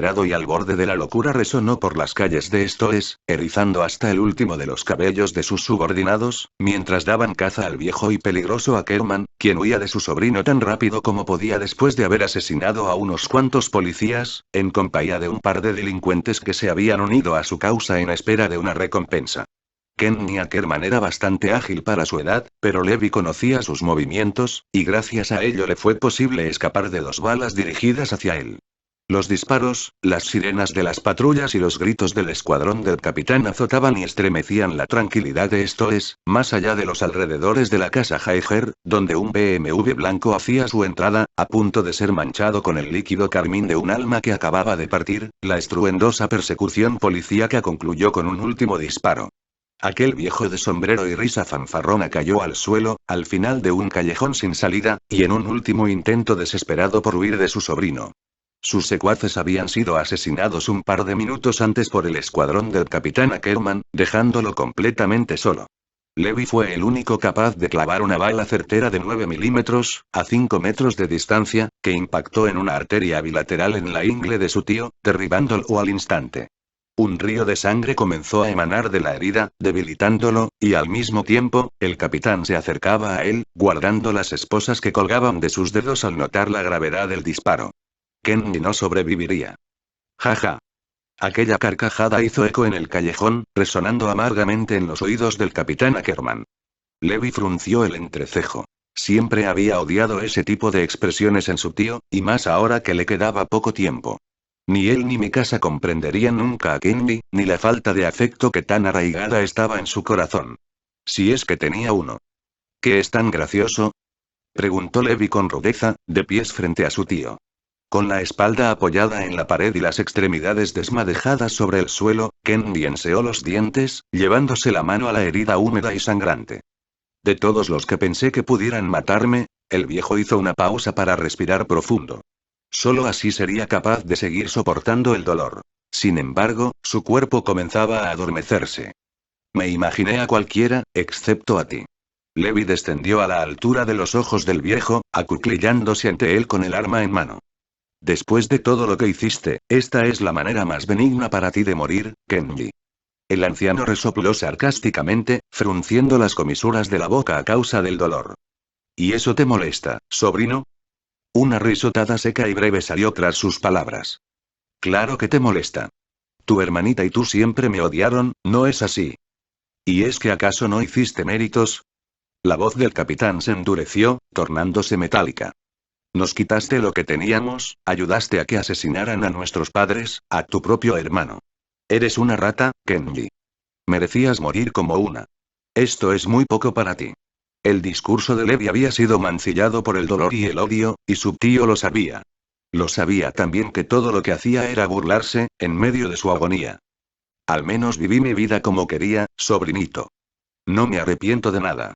Rado y al borde de la locura resonó por las calles de Stoes, erizando hasta el último de los cabellos de sus subordinados, mientras daban caza al viejo y peligroso Ackerman, quien huía de su sobrino tan rápido como podía después de haber asesinado a unos cuantos policías, en compañía de un par de delincuentes que se habían unido a su causa en espera de una recompensa. Kenny Ackerman era bastante ágil para su edad, pero Levi conocía sus movimientos, y gracias a ello le fue posible escapar de 2 balas dirigidas hacia él. Los disparos, las sirenas de las patrullas y los gritos del escuadrón del capitán azotaban y estremecían la tranquilidad de Stoes, más allá de los alrededores de la casa Haiger, donde un BMW blanco hacía su entrada, a punto de ser manchado con el líquido carmín de un alma que acababa de partir. La estruendosa persecución policíaca concluyó con un último disparo. Aquel viejo de sombrero y risa fanfarrona cayó al suelo, al final de un callejón sin salida, y en un último intento desesperado por huir de su sobrino. Sus secuaces habían sido asesinados un par de minutos antes por el escuadrón del capitán Ackerman, dejándolo completamente solo. Levi fue el único capaz de clavar una bala certera de 9 milímetros, a 5 metros de distancia, que impactó en una arteria bilateral en la ingle de su tío, derribándolo al instante. Un río de sangre comenzó a emanar de la herida, debilitándolo, y al mismo tiempo, el capitán se acercaba a él, guardando las esposas que colgaban de sus dedos al notar la gravedad del disparo. Kenny no sobreviviría. Jaja. Aquella carcajada hizo eco en el callejón, resonando amargamente en los oídos del capitán Ackerman. Levi frunció el entrecejo. Siempre había odiado ese tipo de expresiones en su tío, y más ahora que le quedaba poco tiempo. Ni él ni mi casa comprenderían nunca a Kenny, ni la falta de afecto que tan arraigada estaba en su corazón. Si es que tenía uno. ¿Qué es tan gracioso? Preguntó Levi con rudeza, de pies frente a su tío. Con la espalda apoyada en la pared y las extremidades desmadejadas sobre el suelo, Kenny enseó los dientes, llevándose la mano a la herida húmeda y sangrante. De todos los que pensé que pudieran matarme, el viejo hizo una pausa para respirar profundo. Solo así sería capaz de seguir soportando el dolor. Sin embargo, su cuerpo comenzaba a adormecerse. Me imaginé a cualquiera, excepto a ti. Levi descendió a la altura de los ojos del viejo, acuclillándose ante él con el arma en mano. Después de todo lo que hiciste, esta es la manera más benigna para ti de morir, Kenji. El anciano resopló sarcásticamente, frunciendo las comisuras de la boca a causa del dolor. ¿Y eso te molesta, sobrino? Una risotada seca y breve salió tras sus palabras. Claro que te molesta. Tu hermanita y tú siempre me odiaron, ¿no es así? ¿Y es que acaso no hiciste méritos? La voz del capitán se endureció, tornándose metálica. Nos quitaste lo que teníamos, ayudaste a que asesinaran a nuestros padres, a tu propio hermano. Eres una rata, Kenji. Merecías morir como una. Esto es muy poco para ti. El discurso de Levi había sido mancillado por el dolor y el odio, y su tío lo sabía. Lo sabía también que todo lo que hacía era burlarse, en medio de su agonía. Al menos viví mi vida como quería, sobrinito. No me arrepiento de nada.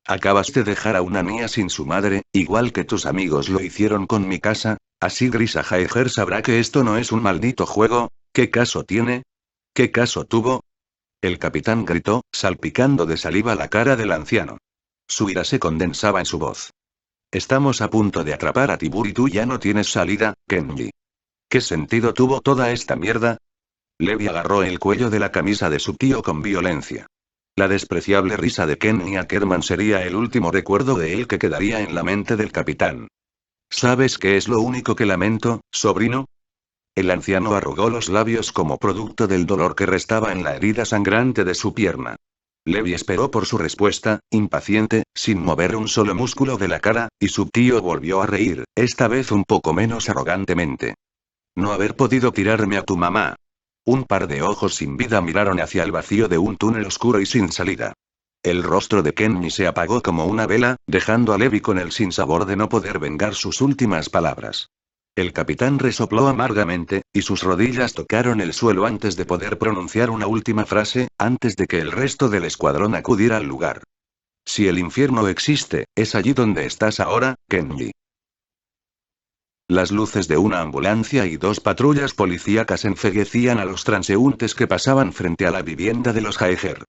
Acabas de dejar a una niña sin su madre, igual que tus amigos lo hicieron con mi casa, así Grisa Haiger sabrá que esto no es un maldito juego. ¿Qué caso tiene? ¿Qué caso tuvo? El capitán gritó, salpicando de saliva la cara del anciano. Su ira se condensaba en su voz. Estamos a punto de atrapar a Tibur y tú ya no tienes salida, Kenji. ¿Qué sentido tuvo toda esta mierda? Levi agarró el cuello de la camisa de su tío con violencia. La despreciable risa de Kenny Ackerman sería el último recuerdo de él que quedaría en la mente del capitán. ¿Sabes qué es lo único que lamento, sobrino? El anciano arrugó los labios como producto del dolor que restaba en la herida sangrante de su pierna. Levi esperó por su respuesta, impaciente, sin mover un solo músculo de la cara, y su tío volvió a reír, esta vez un poco menos arrogantemente. No haber podido tirarme a tu mamá. Un par de ojos sin vida miraron hacia el vacío de un túnel oscuro y sin salida. El rostro de Kenny se apagó como una vela, dejando a Levi con el sinsabor de no poder vengar sus últimas palabras. El capitán resopló amargamente, y sus rodillas tocaron el suelo antes de poder pronunciar una última frase, antes de que el resto del escuadrón acudiera al lugar. Si el infierno existe, es allí donde estás ahora, Kenny. Las luces de una ambulancia y 2 patrullas policíacas enceguecían a los transeúntes que pasaban frente a la vivienda de los Haiger.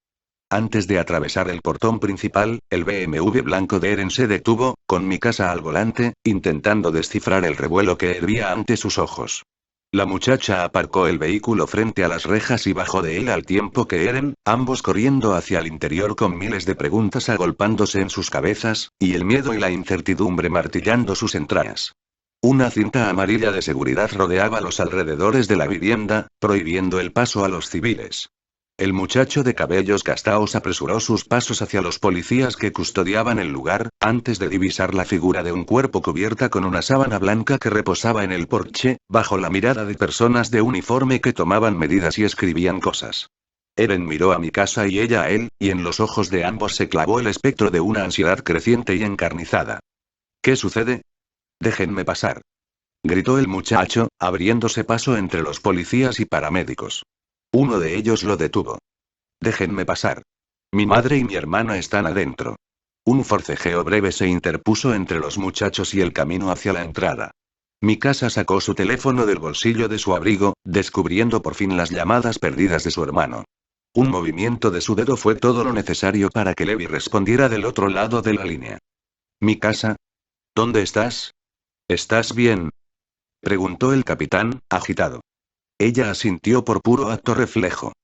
Antes de atravesar el portón principal, el BMW blanco de Eren se detuvo, con mi casa al volante, intentando descifrar el revuelo que hervía ante sus ojos. La muchacha aparcó el vehículo frente a las rejas y bajó de él al tiempo que Eren, ambos corriendo hacia el interior con miles de preguntas agolpándose en sus cabezas, y el miedo y la incertidumbre martillando sus entrañas. Una cinta amarilla de seguridad rodeaba los alrededores de la vivienda, prohibiendo el paso a los civiles. El muchacho de cabellos castaos apresuró sus pasos hacia los policías que custodiaban el lugar, antes de divisar la figura de un cuerpo cubierta con una sábana blanca que reposaba en el porche, bajo la mirada de personas de uniforme que tomaban medidas y escribían cosas. Eren miró a Mikasa y ella a él, y en los ojos de ambos se clavó el espectro de una ansiedad creciente y encarnizada. ¿Qué sucede? Déjenme pasar. Gritó el muchacho, abriéndose paso entre los policías y paramédicos. Uno de ellos lo detuvo. Déjenme pasar. Mi madre y mi hermana están adentro. Un forcejeo breve se interpuso entre los muchachos y el camino hacia la entrada. Mikasa sacó su teléfono del bolsillo de su abrigo, descubriendo por fin las llamadas perdidas de su hermano. Un movimiento de su dedo fue todo lo necesario para que Levi respondiera del otro lado de la línea. Mikasa. ¿Dónde estás? ¿Estás bien? Preguntó el capitán, agitado. Ella asintió por puro acto reflejo.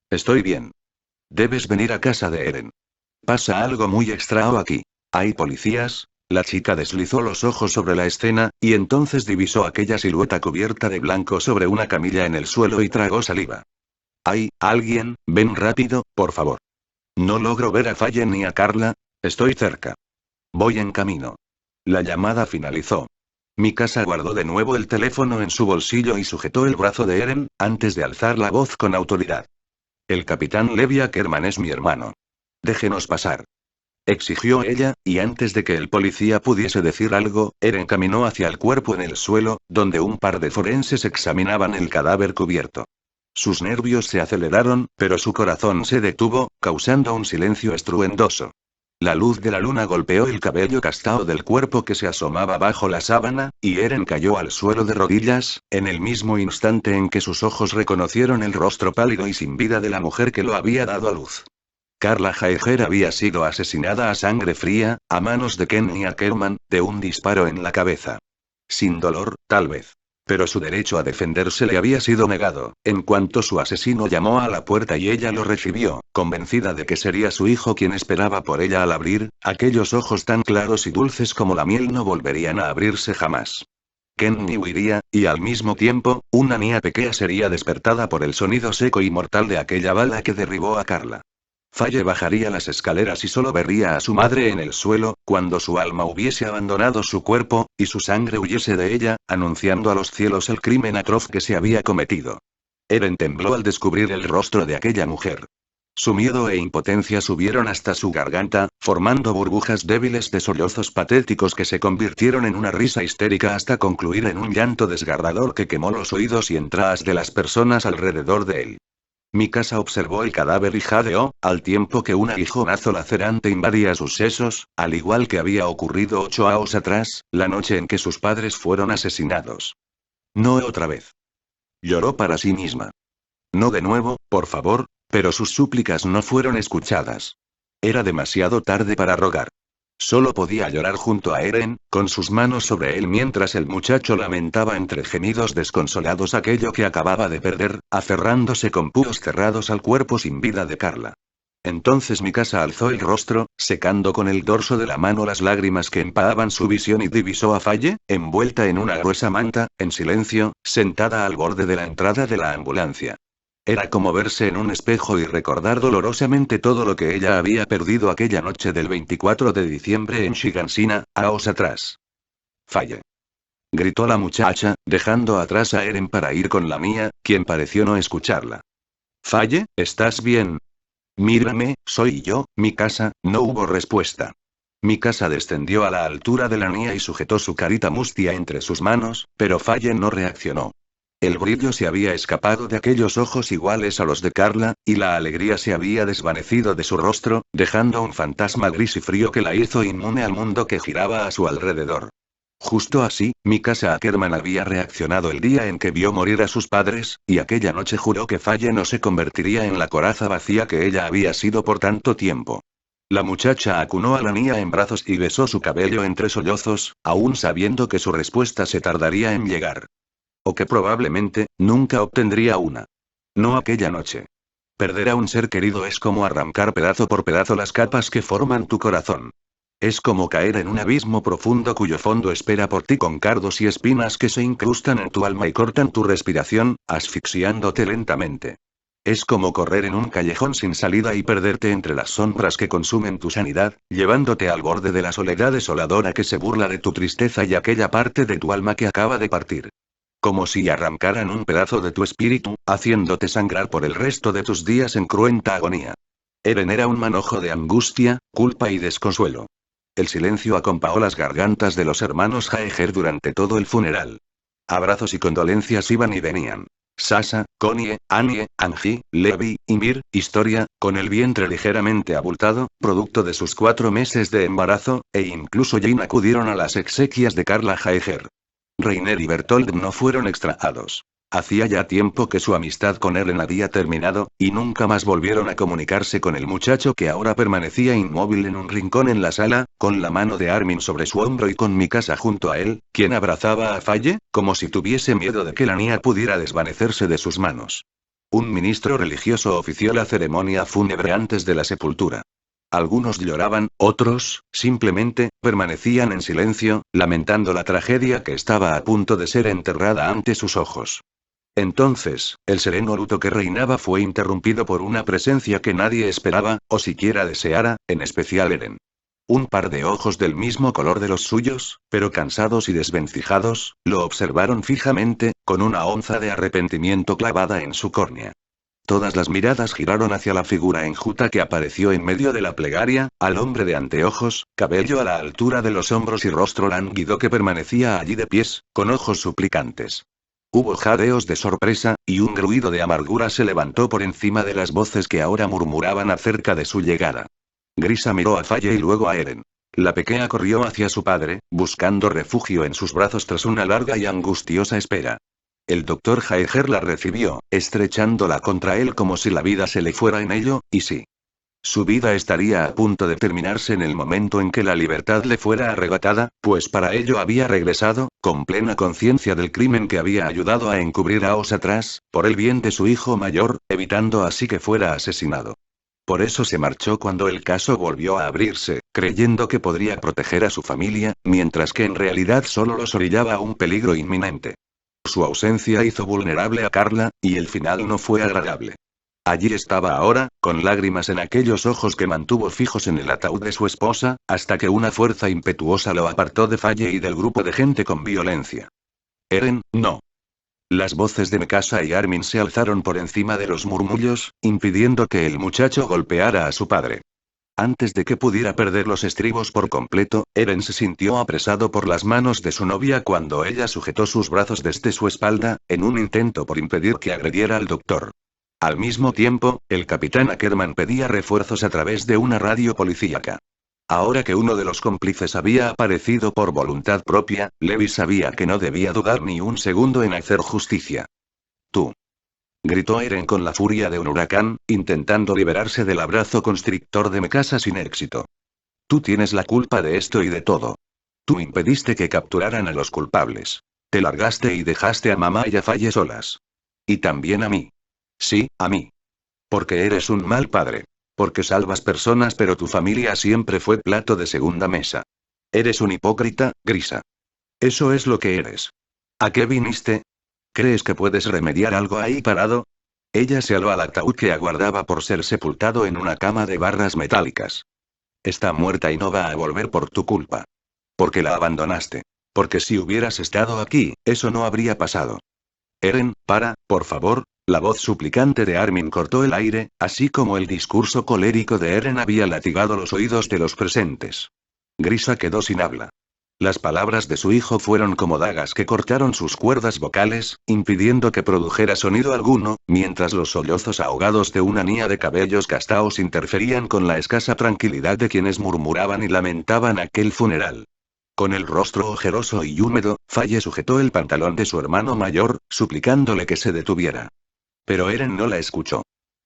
Estoy bien. Debes venir a casa de Eren. Pasa algo muy extraño aquí. ¿Hay policías? La chica deslizó los ojos sobre la escena, y entonces divisó aquella silueta cubierta de blanco sobre una camilla en el suelo y tragó saliva. ¿Hay alguien? Ven rápido, por favor. No logro ver a Faye ni a Carla. Estoy cerca. Voy en camino. La llamada finalizó. Mikasa guardó de nuevo el teléfono en su bolsillo y sujetó el brazo de Eren, antes de alzar la voz con autoridad. El capitán Levi Ackerman es mi hermano. Déjenos pasar. Exigió ella, y antes de que el policía pudiese decir algo, Eren caminó hacia el cuerpo en el suelo, donde un par de forenses examinaban el cadáver cubierto. Sus nervios se aceleraron, pero su corazón se detuvo, causando un silencio estruendoso. La luz de la luna golpeó el cabello castao del cuerpo que se asomaba bajo la sábana, y Eren cayó al suelo de rodillas, en el mismo instante en que sus ojos reconocieron el rostro pálido y sin vida de la mujer que lo había dado a luz. Carla Jaeger había sido asesinada a sangre fría, a manos de Kenny Ackerman, de un disparo en la cabeza. Sin dolor, tal vez. Pero su derecho a defenderse le había sido negado, en cuanto su asesino llamó a la puerta y ella lo recibió, convencida de que sería su hijo quien esperaba por ella al abrir, aquellos ojos tan claros y dulces como la miel no volverían a abrirse jamás. Kenny huiría, y al mismo tiempo, una niña pequeña sería despertada por el sonido seco y mortal de aquella bala que derribó a Carla. Faye bajaría las escaleras y solo vería a su madre en el suelo, cuando su alma hubiese abandonado su cuerpo, y su sangre huyese de ella, anunciando a los cielos el crimen atroz que se había cometido. Eren tembló al descubrir el rostro de aquella mujer. Su miedo e impotencia subieron hasta su garganta, formando burbujas débiles de sollozos patéticos que se convirtieron en una risa histérica hasta concluir en un llanto desgarrador que quemó los oídos y entrañas de las personas alrededor de él. Mikasa observó el cadáver y jadeó, al tiempo que un aguijonazo lacerante invadía sus sesos, al igual que había ocurrido 8 años atrás, la noche en que sus padres fueron asesinados. No otra vez. Lloró para sí misma. No de nuevo, por favor, pero sus súplicas no fueron escuchadas. Era demasiado tarde para rogar. Solo podía llorar junto a Eren, con sus manos sobre él mientras el muchacho lamentaba entre gemidos desconsolados aquello que acababa de perder, aferrándose con puños cerrados al cuerpo sin vida de Carla. Entonces Mikasa alzó el rostro, secando con el dorso de la mano las lágrimas que empañaban su visión y divisó a Faye, envuelta en una gruesa manta, en silencio, sentada al borde de la entrada de la ambulancia. Era como verse en un espejo y recordar dolorosamente todo lo que ella había perdido aquella noche del 24 de diciembre en Shiganshina, años atrás. Faye. Gritó la muchacha, dejando atrás a Eren para ir con la mía, quien pareció no escucharla. Faye, ¿estás bien? Mírame, soy yo, Mikasa. No hubo respuesta. Mikasa descendió a la altura de la niña y sujetó su carita mustia entre sus manos, pero Faye no reaccionó. El brillo se había escapado de aquellos ojos iguales a los de Carla, y la alegría se había desvanecido de su rostro, dejando un fantasma gris y frío que la hizo inmune al mundo que giraba a su alrededor. Justo así, Mikasa Ackerman había reaccionado el día en que vio morir a sus padres, y aquella noche juró que Faye no se convertiría en la coraza vacía que ella había sido por tanto tiempo. La muchacha acunó a la niña en brazos y besó su cabello entre sollozos, aún sabiendo que su respuesta se tardaría en llegar. O que probablemente, nunca obtendría una. No aquella noche. Perder a un ser querido es como arrancar pedazo por pedazo las capas que forman tu corazón. Es como caer en un abismo profundo cuyo fondo espera por ti con cardos y espinas que se incrustan en tu alma y cortan tu respiración, asfixiándote lentamente. Es como correr en un callejón sin salida y perderte entre las sombras que consumen tu sanidad, llevándote al borde de la soledad desoladora que se burla de tu tristeza y aquella parte de tu alma que acaba de partir. Como si arrancaran un pedazo de tu espíritu, haciéndote sangrar por el resto de tus días en cruenta agonía. Eren era un manojo de angustia, culpa y desconsuelo. El silencio acompañó las gargantas de los hermanos Jaeger durante todo el funeral. Abrazos y condolencias iban y venían. Sasa, Konie, Anye, Anji, Levi, Ymir, Historia, con el vientre ligeramente abultado, producto de sus 4 meses de embarazo, e incluso Jin acudieron a las exequias de Carla Jaeger. Reiner y Bertold no fueron extrañados. Hacía ya tiempo que su amistad con Eren había terminado, y nunca más volvieron a comunicarse con el muchacho que ahora permanecía inmóvil en un rincón en la sala, con la mano de Armin sobre su hombro y con Mikasa junto a él, quien abrazaba a Falle, como si tuviese miedo de que la niña pudiera desvanecerse de sus manos. Un ministro religioso ofició la ceremonia fúnebre antes de la sepultura. Algunos lloraban, otros, simplemente, permanecían en silencio, lamentando la tragedia que estaba a punto de ser enterrada ante sus ojos. Entonces, el sereno luto que reinaba fue interrumpido por una presencia que nadie esperaba, o siquiera deseara, en especial Eren. Un par de ojos del mismo color de los suyos, pero cansados y desvencijados, lo observaron fijamente, con una onza de arrepentimiento clavada en su córnea. Todas las miradas giraron hacia la figura enjuta que apareció en medio de la plegaria, al hombre de anteojos, cabello a la altura de los hombros y rostro lánguido que permanecía allí de pies, con ojos suplicantes. Hubo jadeos de sorpresa, y un gruido de amargura se levantó por encima de las voces que ahora murmuraban acerca de su llegada. Grisa miró a Falle y luego a Eren. La pequeña corrió hacia su padre, buscando refugio en sus brazos tras una larga y angustiosa espera. El doctor Jaeger la recibió, estrechándola contra él como si la vida se le fuera en ello, y sí. Su vida estaría a punto de terminarse en el momento en que la libertad le fuera arrebatada, pues para ello había regresado, con plena conciencia del crimen que había ayudado a encubrir años atrás, por el bien de su hijo mayor, evitando así que fuera asesinado. Por eso se marchó cuando el caso volvió a abrirse, creyendo que podría proteger a su familia, mientras que en realidad solo los orillaba a un peligro inminente. Su ausencia hizo vulnerable a Carla, y el final no fue agradable. Allí estaba ahora, con lágrimas en aquellos ojos que mantuvo fijos en el ataúd de su esposa, hasta que una fuerza impetuosa lo apartó de Falle y del grupo de gente con violencia. Eren, no. Las voces de Mikasa y Armin se alzaron por encima de los murmullos, impidiendo que el muchacho golpeara a su padre. Antes de que pudiera perder los estribos por completo, Eren se sintió apresado por las manos de su novia cuando ella sujetó sus brazos desde su espalda, en un intento por impedir que agrediera al doctor. Al mismo tiempo, el capitán Ackerman pedía refuerzos a través de una radio policíaca. Ahora que uno de los cómplices había aparecido por voluntad propia, Levi sabía que no debía dudar ni un segundo en hacer justicia. Tú. Gritó Eren con la furia de un huracán, intentando liberarse del abrazo constrictor de Mikasa sin éxito. Tú tienes la culpa de esto y de todo. Tú impediste que capturaran a los culpables. Te largaste y dejaste a mamá y a Falle solas. Y también a mí. Sí, a mí. Porque eres un mal padre. Porque salvas personas pero tu familia siempre fue plato de segunda mesa. Eres un hipócrita, Grisa. Eso es lo que eres. ¿A qué viniste? ¿Crees que puedes remediar algo ahí parado? Ella se aló al ataúd que aguardaba por ser sepultado en una cama de barras metálicas. Está muerta y no va a volver por tu culpa. Porque la abandonaste. Porque si hubieras estado aquí, eso no habría pasado. Eren, por favor. La voz suplicante de Armin cortó el aire, así como el discurso colérico de Eren había latigado los oídos de los presentes. Grisa quedó sin habla. Las palabras de su hijo fueron como dagas que cortaron sus cuerdas vocales, impidiendo que produjera sonido alguno, mientras los sollozos ahogados de una niña de cabellos castaos interferían con la escasa tranquilidad de quienes murmuraban y lamentaban aquel funeral. Con el rostro ojeroso y húmedo, Falle sujetó el pantalón de su hermano mayor, suplicándole que se detuviera. Pero Eren no la escuchó.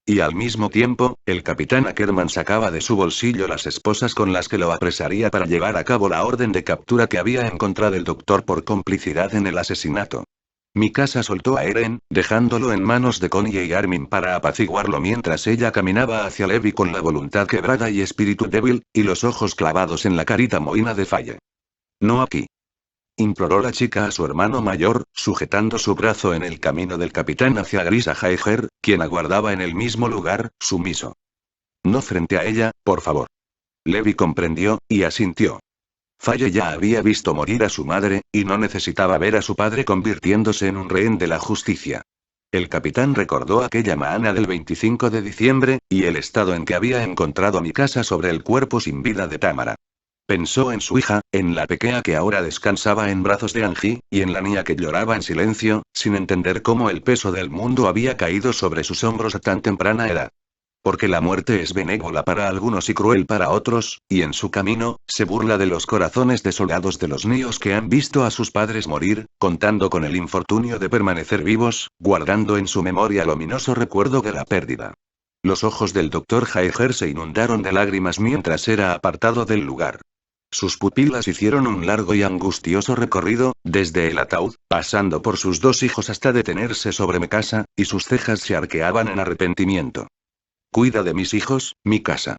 Y al mismo tiempo, el capitán Ackerman sacaba de su bolsillo las esposas con las que lo apresaría para llevar a cabo la orden de captura que había encontrado el doctor por complicidad en el asesinato. Mikasa soltó a Eren, dejándolo en manos de Connie y Armin para apaciguarlo mientras ella caminaba hacia Levi con la voluntad quebrada y espíritu débil, y los ojos clavados en la carita mohína de Faye. No aquí. Imploró la chica a su hermano mayor, sujetando su brazo en el camino del capitán hacia Grisa Jaeger, quien aguardaba en el mismo lugar, sumiso. No frente a ella, por favor. Levi comprendió, y asintió. Faye ya había visto morir a su madre, y no necesitaba ver a su padre convirtiéndose en un rehén de la justicia. El capitán recordó aquella mañana del 25 de diciembre, y el estado en que había encontrado a Mikasa sobre el cuerpo sin vida de Tamara. Pensó en su hija, en la pequeña que ahora descansaba en brazos de Angie, y en la niña que lloraba en silencio, sin entender cómo el peso del mundo había caído sobre sus hombros a tan temprana edad. Porque la muerte es benévola para algunos y cruel para otros, y en su camino, se burla de los corazones desolados de los niños que han visto a sus padres morir, contando con el infortunio de permanecer vivos, guardando en su memoria el ominoso recuerdo de la pérdida. Los ojos del doctor Jaeger se inundaron de lágrimas mientras era apartado del lugar. Sus pupilas hicieron un largo y angustioso recorrido, desde el ataúd, pasando por sus dos hijos hasta detenerse sobre Mikasa, y sus cejas se arqueaban en arrepentimiento. Cuida de mis hijos, Mikasa.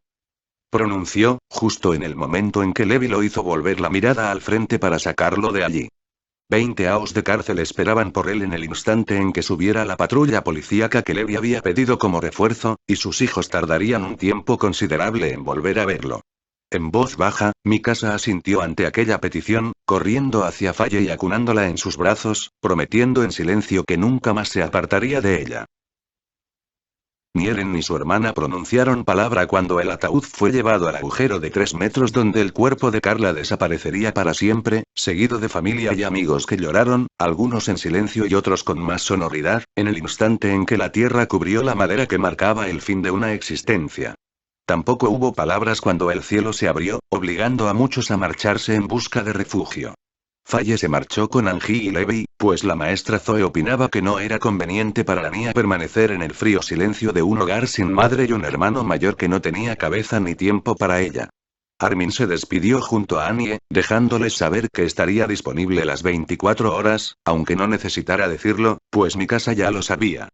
Pronunció, justo en el momento en que Levi lo hizo volver la mirada al frente para sacarlo de allí. 20 aos de cárcel esperaban por él en el instante en que subiera la patrulla policíaca que Levi había pedido como refuerzo, y sus hijos tardarían un tiempo considerable en volver a verlo. En voz baja, Mikasa asintió ante aquella petición, corriendo hacia Faye y acunándola en sus brazos, prometiendo en silencio que nunca más se apartaría de ella. Ni Eren ni su hermana pronunciaron palabra cuando el ataúd fue llevado al agujero de 3 metros donde el cuerpo de Carla desaparecería para siempre, seguido de familia y amigos que lloraron, algunos en silencio y otros con más sonoridad, en el instante en que la tierra cubrió la madera que marcaba el fin de una existencia. Tampoco hubo palabras cuando el cielo se abrió, obligando a muchos a marcharse en busca de refugio. Faye se marchó con Angie y Levi, pues la maestra Zoe opinaba que no era conveniente para la niña permanecer en el frío silencio de un hogar sin madre y un hermano mayor que no tenía cabeza ni tiempo para ella. Armin se despidió junto a Annie, dejándoles saber que estaría disponible las 24 horas, aunque no necesitara decirlo, pues Mikasa ya lo sabía.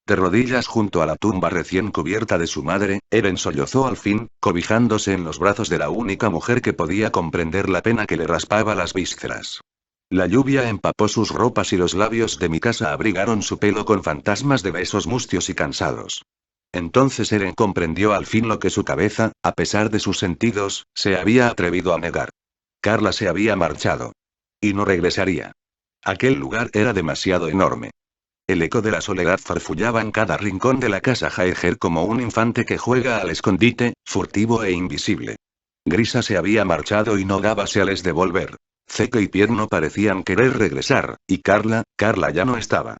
De rodillas junto a la tumba recién cubierta de su madre, Eren sollozó al fin, cobijándose en los brazos de la única mujer que podía comprender la pena que le raspaba las vísceras. La lluvia empapó sus ropas y los labios de Mikasa abrigaron su pelo con fantasmas de besos mustios y cansados. Entonces Eren comprendió al fin lo que su cabeza, a pesar de sus sentidos, se había atrevido a negar. Carla se había marchado. Y no regresaría. Aquel lugar era demasiado enorme. El eco de la soledad farfullaba en cada rincón de la casa Jaeger como un infante que juega al escondite, furtivo e invisible. Grisa se había marchado y no daba señales de volver. Zeke y Pierre no parecían querer regresar, y Carla ya no estaba.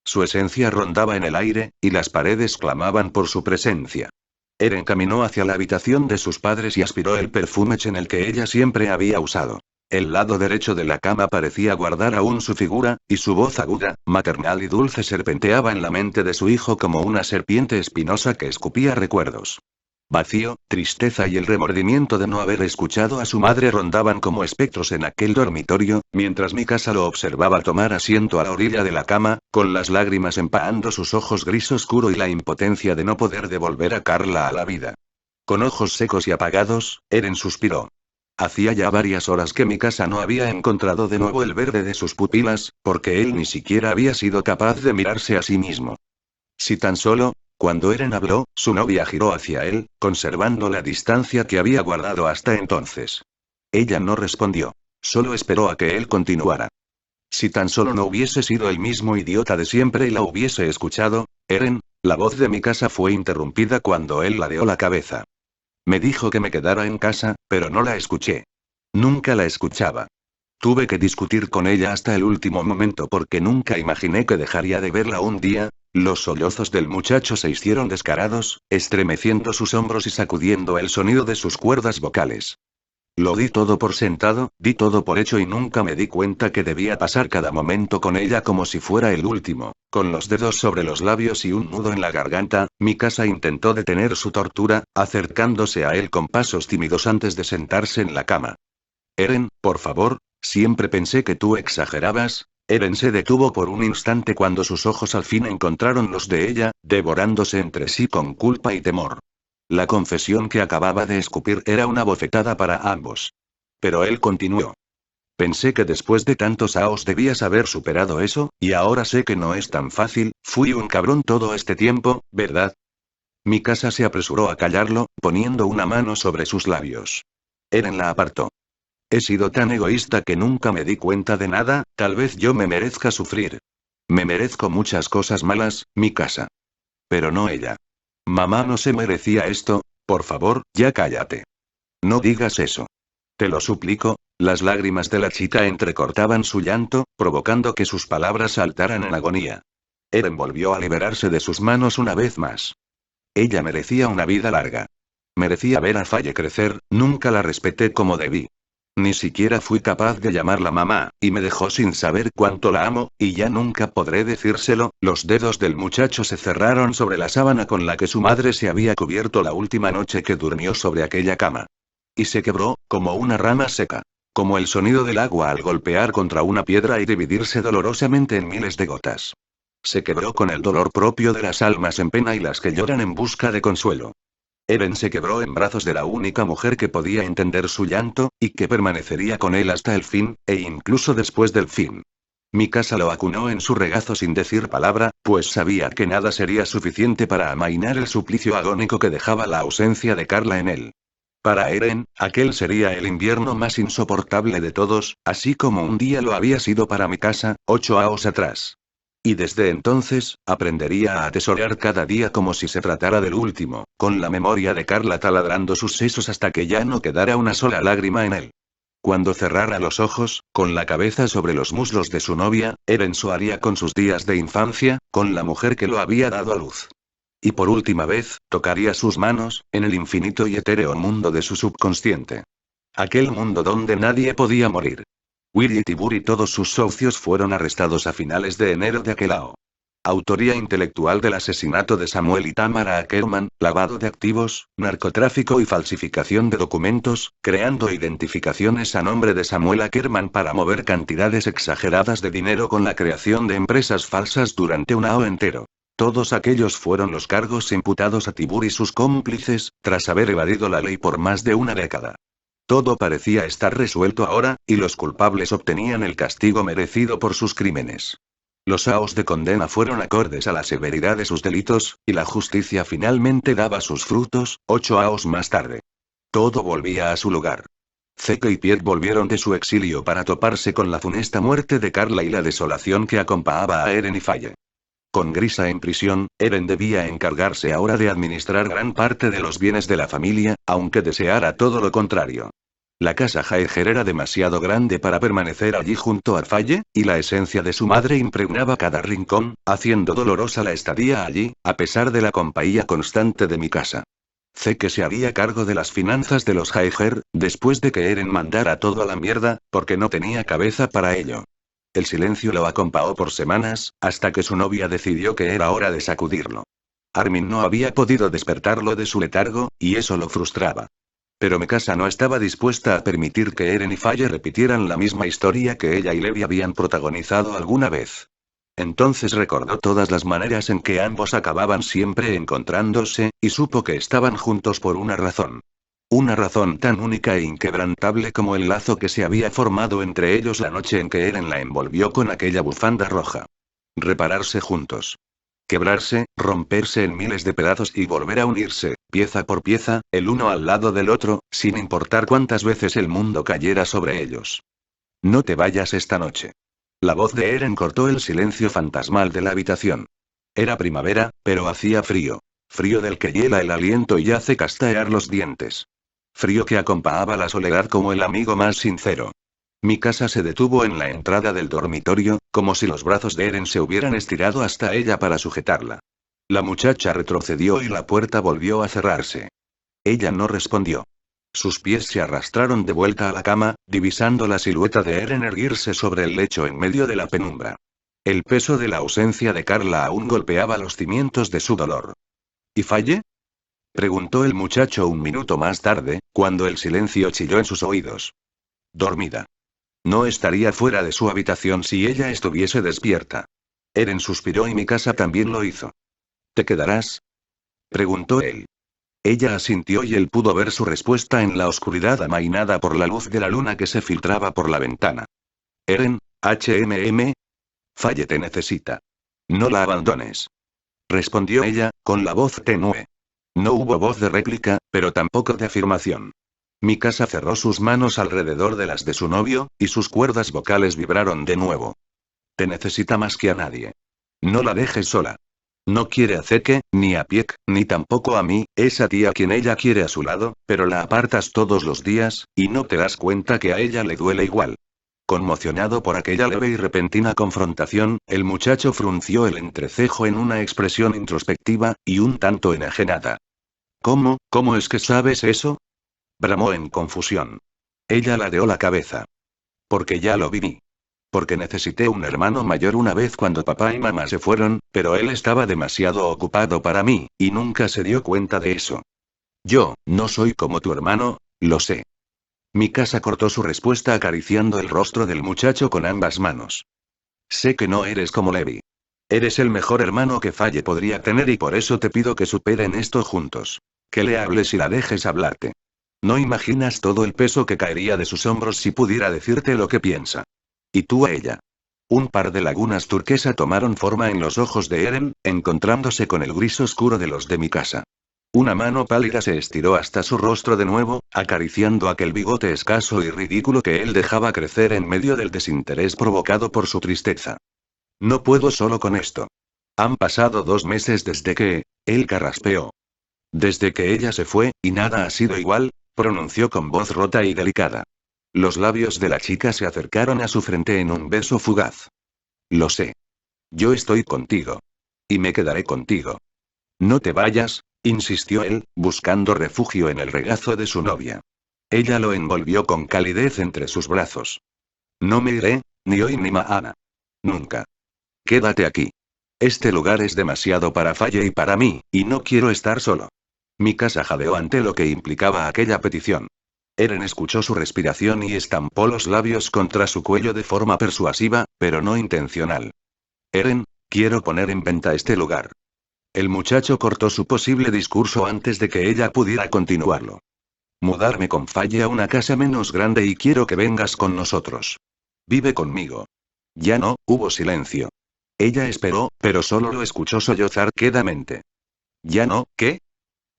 Su esencia rondaba en el aire, y las paredes clamaban por su presencia. Eren caminó hacia la habitación de sus padres y aspiró el perfume en el que ella siempre había usado. El lado derecho de la cama parecía guardar aún su figura, y su voz aguda, maternal y dulce serpenteaba en la mente de su hijo como una serpiente espinosa que escupía recuerdos. Vacío, tristeza y el remordimiento de no haber escuchado a su madre rondaban como espectros en aquel dormitorio, mientras Mikasa lo observaba tomar asiento a la orilla de la cama, con las lágrimas empañando sus ojos gris oscuro y la impotencia de no poder devolver a Carla a la vida. Con ojos secos y apagados, Eren suspiró. Hacía ya varias horas que Mikasa no había encontrado de nuevo el verde de sus pupilas, porque él ni siquiera había sido capaz de mirarse a sí mismo. Si tan solo, cuando Eren habló, su novia giró hacia él, conservando la distancia que había guardado hasta entonces. Ella no respondió. Solo esperó a que él continuara. Si tan solo no hubiese sido el mismo idiota de siempre y la hubiese escuchado, Eren, la voz de Mikasa fue interrumpida cuando él ladeó la cabeza. Me dijo que me quedara en casa, pero no la escuché. Nunca la escuchaba. Tuve que discutir con ella hasta el último momento porque nunca imaginé que dejaría de verla un día. Los sollozos del muchacho se hicieron descarados, estremeciendo sus hombros y sacudiendo el sonido de sus cuerdas vocales. Lo di todo por sentado, di todo por hecho y nunca me di cuenta que debía pasar cada momento con ella como si fuera el último. Con los dedos sobre los labios y un nudo en la garganta, Mikasa intentó detener su tortura, acercándose a él con pasos tímidos antes de sentarse en la cama. Eren, por favor, siempre pensé que tú exagerabas. Eren se detuvo por un instante cuando sus ojos al fin encontraron los de ella, devorándose entre sí con culpa y temor. La confesión que acababa de escupir era una bofetada para ambos. Pero él continuó. Pensé que después de tantos años debías haber superado eso, y ahora sé que no es tan fácil. Fui un cabrón todo este tiempo, ¿verdad? Mikasa se apresuró a callarlo, poniendo una mano sobre sus labios. Eren la apartó. He sido tan egoísta que nunca me di cuenta de nada, tal vez yo me merezca sufrir. Me merezco muchas cosas malas, Mikasa. Pero no ella. Mamá no se merecía esto, por favor, ya cállate. No digas eso. Te lo suplico. Las lágrimas de la chica entrecortaban su llanto, provocando que sus palabras saltaran en agonía. Eren volvió a liberarse de sus manos una vez más. Ella merecía una vida larga. Merecía ver a Faye crecer, nunca la respeté como debí. Ni siquiera fui capaz de llamarla mamá, y me dejó sin saber cuánto la amo, y ya nunca podré decírselo. Los dedos del muchacho se cerraron sobre la sábana con la que su madre se había cubierto la última noche que durmió sobre aquella cama. Y se quebró, como una rama seca. Como el sonido del agua al golpear contra una piedra y dividirse dolorosamente en miles de gotas. Se quebró con el dolor propio de las almas en pena y las que lloran en busca de consuelo. Eren se quebró en brazos de la única mujer que podía entender su llanto, y que permanecería con él hasta el fin, e incluso después del fin. Mikasa lo acunó en su regazo sin decir palabra, pues sabía que nada sería suficiente para amainar el suplicio agónico que dejaba la ausencia de Carla en él. Para Eren, aquel sería el invierno más insoportable de todos, así como un día lo había sido para Mikasa, 8 años atrás. Y desde entonces, aprendería a atesorar cada día como si se tratara del último, con la memoria de Carla taladrando sus sesos hasta que ya no quedara una sola lágrima en él. Cuando cerrara los ojos, con la cabeza sobre los muslos de su novia, Eren soaría con sus días de infancia, con la mujer que lo había dado a luz. Y por última vez, tocaría sus manos, en el infinito y etéreo mundo de su subconsciente. Aquel mundo donde nadie podía morir. Willy Tibur y todos sus socios fueron arrestados a finales de enero de aquel año. Autoría intelectual del asesinato de Samuel y Tamara Ackerman, lavado de activos, narcotráfico y falsificación de documentos, creando identificaciones a nombre de Samuel Ackerman para mover cantidades exageradas de dinero con la creación de empresas falsas durante un año entero. Todos aquellos fueron los cargos imputados a Tibur y sus cómplices, tras haber evadido la ley por más de una década. Todo parecía estar resuelto ahora, y los culpables obtenían el castigo merecido por sus crímenes. Los aos de condena fueron acordes a la severidad de sus delitos, y la justicia finalmente daba sus frutos, 8 aos más tarde. Todo volvía a su lugar. Zeke y Piet volvieron de su exilio para toparse con la funesta muerte de Carla y la desolación que acompañaba a Eren y Faye. Con Grisa en prisión, Eren debía encargarse ahora de administrar gran parte de los bienes de la familia, aunque deseara todo lo contrario. La casa Jaeger era demasiado grande para permanecer allí junto a Faye, y la esencia de su madre impregnaba cada rincón, haciendo dolorosa la estadía allí, a pesar de la compañía constante de Mikasa. Zeke se haría cargo de las finanzas de los Jaeger, después de que Eren mandara todo a la mierda, porque no tenía cabeza para ello. El silencio lo acompañó por semanas, hasta que su novia decidió que era hora de sacudirlo. Armin no había podido despertarlo de su letargo, y eso lo frustraba. Pero Mikasa no estaba dispuesta a permitir que Eren y Faye repitieran la misma historia que ella y Levi habían protagonizado alguna vez. Entonces recordó todas las maneras en que ambos acababan siempre encontrándose, y supo que estaban juntos por una razón. Una razón tan única e inquebrantable como el lazo que se había formado entre ellos la noche en que Eren la envolvió con aquella bufanda roja. Repararse juntos. Quebrarse, romperse en miles de pedazos y volver a unirse, pieza por pieza, el uno al lado del otro, sin importar cuántas veces el mundo cayera sobre ellos. No te vayas esta noche. La voz de Eren cortó el silencio fantasmal de la habitación. Era primavera, pero hacía frío. Frío del que hiela el aliento y hace castañar los dientes. Frío que acompañaba la soledad como el amigo más sincero. Mikasa se detuvo en la entrada del dormitorio, como si los brazos de Eren se hubieran estirado hasta ella para sujetarla. La muchacha retrocedió y la puerta volvió a cerrarse. Ella no respondió. Sus pies se arrastraron de vuelta a la cama, divisando la silueta de Eren erguirse sobre el lecho en medio de la penumbra. El peso de la ausencia de Carla aún golpeaba los cimientos de su dolor. ¿Y Faye? Preguntó el muchacho un minuto más tarde, cuando el silencio chilló en sus oídos. Dormida. No estaría fuera de su habitación si ella estuviese despierta. Eren suspiró y Mikasa también lo hizo. ¿Te quedarás? Preguntó él. Ella asintió y él pudo ver su respuesta en la oscuridad amainada por la luz de la luna que se filtraba por la ventana. Eren, HMM. Falle te necesita. No la abandones. Respondió ella, con la voz tenue. No hubo voz de réplica, pero tampoco de afirmación. Mikasa cerró sus manos alrededor de las de su novio, y sus cuerdas vocales vibraron de nuevo. Te necesita más que a nadie. No la dejes sola. No quiere a Zeke, ni a Pieck, ni tampoco a mí, es a ti a quien ella quiere a su lado, pero la apartas todos los días, y no te das cuenta que a ella le duele igual. Conmocionado por aquella leve y repentina confrontación, el muchacho frunció el entrecejo en una expresión introspectiva, y un tanto enajenada. ¿Cómo es que sabes eso? Bramó en confusión. Ella ladeó la cabeza. Porque ya lo viví. Porque necesité un hermano mayor una vez cuando papá y mamá se fueron, pero él estaba demasiado ocupado para mí, y nunca se dio cuenta de eso. Yo, no soy como tu hermano, lo sé. Mikasa cortó su respuesta acariciando el rostro del muchacho con ambas manos. Sé que no eres como Levi. Eres el mejor hermano que Falle podría tener y por eso te pido que superen esto juntos. Que le hables y la dejes hablarte. No imaginas todo el peso que caería de sus hombros si pudiera decirte lo que piensa. Y tú a ella. Un par de lagunas turquesa tomaron forma en los ojos de Eren, encontrándose con el gris oscuro de los de Mikasa. Una mano pálida se estiró hasta su rostro de nuevo, acariciando aquel bigote escaso y ridículo que él dejaba crecer en medio del desinterés provocado por su tristeza. No puedo solo con esto. Han pasado 2 meses desde que... él carraspeó. Desde que ella se fue, y nada ha sido igual, pronunció con voz rota y delicada. Los labios de la chica se acercaron a su frente en un beso fugaz. Lo sé. Yo estoy contigo. Y me quedaré contigo. No te vayas, insistió él, buscando refugio en el regazo de su novia. Ella lo envolvió con calidez entre sus brazos. No me iré, ni hoy ni mañana. Nunca. Quédate aquí. Este lugar es demasiado para Falle y para mí, y no quiero estar solo. Mikasa jadeó ante lo que implicaba aquella petición. Eren escuchó su respiración y estampó los labios contra su cuello de forma persuasiva, pero no intencional. Eren, quiero poner en venta este lugar. El muchacho cortó su posible discurso antes de que ella pudiera continuarlo. Mudarme con Falle a una casa menos grande y quiero que vengas con nosotros. Vive conmigo. Ya no, hubo silencio. Ella esperó, pero solo lo escuchó sollozar quedamente. ¿Ya no, qué?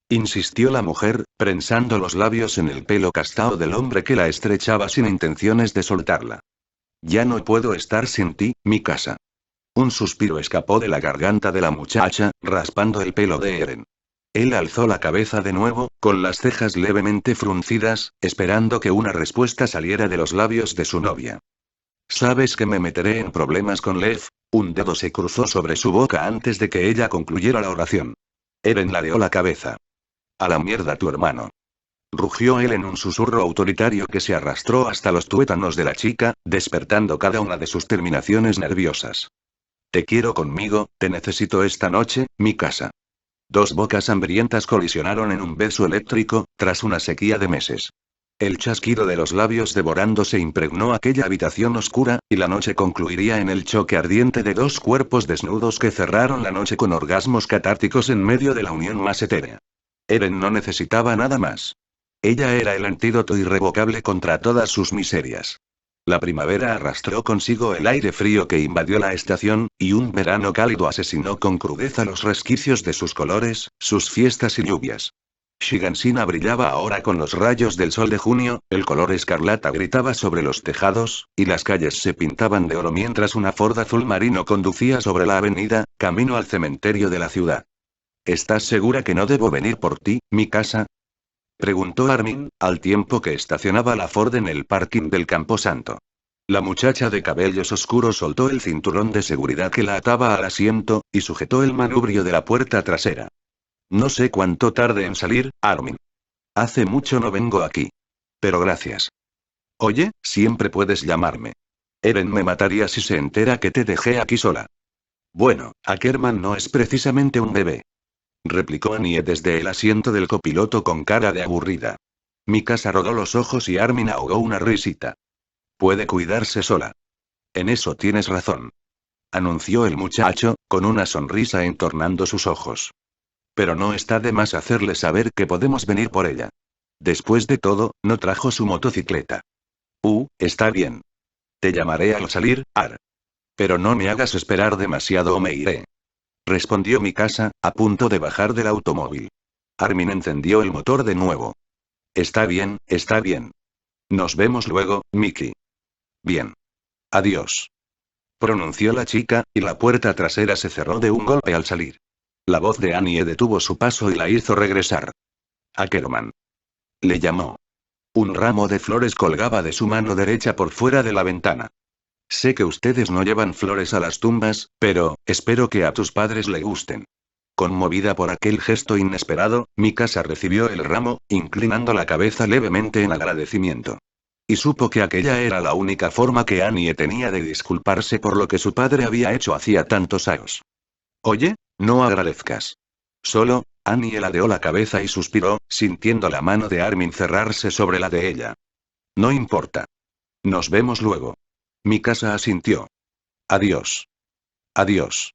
Insistió la mujer, prensando los labios en el pelo castaño del hombre que la estrechaba sin intenciones de soltarla. Ya no puedo estar sin ti, Mikasa. Un suspiro escapó de la garganta de la muchacha, raspando el pelo de Eren. Él alzó la cabeza de nuevo, con las cejas levemente fruncidas, esperando que una respuesta saliera de los labios de su novia. Sabes que me meteré en problemas con Lev. Un dedo se cruzó sobre su boca antes de que ella concluyera la oración. Eren ladeó la cabeza. A la mierda tu hermano. Rugió él en un susurro autoritario que se arrastró hasta los tuétanos de la chica, despertando cada una de sus terminaciones nerviosas. Te quiero conmigo, te necesito esta noche, Mikasa. 2 bocas hambrientas colisionaron en un beso eléctrico, tras una sequía de meses. El chasquido de los labios devorándose impregnó aquella habitación oscura, y la noche concluiría en el choque ardiente de 2 cuerpos desnudos que cerraron la noche con orgasmos catárticos en medio de la unión más etérea. Eren no necesitaba nada más. Ella era el antídoto irrevocable contra todas sus miserias. La primavera arrastró consigo el aire frío que invadió la estación, y un verano cálido asesinó con crudeza los resquicios de sus colores, sus fiestas y lluvias. Shigansina brillaba ahora con los rayos del sol de junio, el color escarlata gritaba sobre los tejados, y las calles se pintaban de oro mientras una Ford azul marino conducía sobre la avenida, camino al cementerio de la ciudad. ¿Estás segura que no debo venir por ti, Mikasa? Preguntó Armin, al tiempo que estacionaba la Ford en el parking del camposanto. La muchacha de cabellos oscuros soltó el cinturón de seguridad que la ataba al asiento, y sujetó el manubrio de la puerta trasera. No sé cuánto tarde en salir, Armin. Hace mucho no vengo aquí. Pero gracias. Oye, siempre puedes llamarme. Eren me mataría si se entera que te dejé aquí sola. Bueno, Ackerman no es precisamente un bebé. Replicó Annie desde el asiento del copiloto con cara de aburrida. Mikasa rodó los ojos y Armin ahogó una risita. Puede cuidarse sola. En eso tienes razón. Anunció el muchacho, con una sonrisa entornando sus ojos. Pero no está de más hacerle saber que podemos venir por ella. Después de todo, no trajo su motocicleta. Está bien. Te llamaré al salir, Ar. Pero no me hagas esperar demasiado o me iré. Respondió Mikasa, a punto de bajar del automóvil. Armin encendió el motor de nuevo. Está bien, está bien. Nos vemos luego, Miki. Bien. Adiós. Pronunció la chica, y la puerta trasera se cerró de un golpe al salir. La voz de Annie detuvo su paso y la hizo regresar. Ackerman. Le llamó. Un ramo de flores colgaba de su mano derecha por fuera de la ventana. Sé que ustedes no llevan flores a las tumbas, pero, espero que a tus padres le gusten. Conmovida por aquel gesto inesperado, Mikasa recibió el ramo, inclinando la cabeza levemente en agradecimiento. Y supo que aquella era la única forma que Annie tenía de disculparse por lo que su padre había hecho hacía tantos años. Oye, no agradezcas. Solo, Annie ladeó la cabeza y suspiró, sintiendo la mano de Armin cerrarse sobre la de ella. No importa. Nos vemos luego. Mikasa asintió. Adiós. Adiós.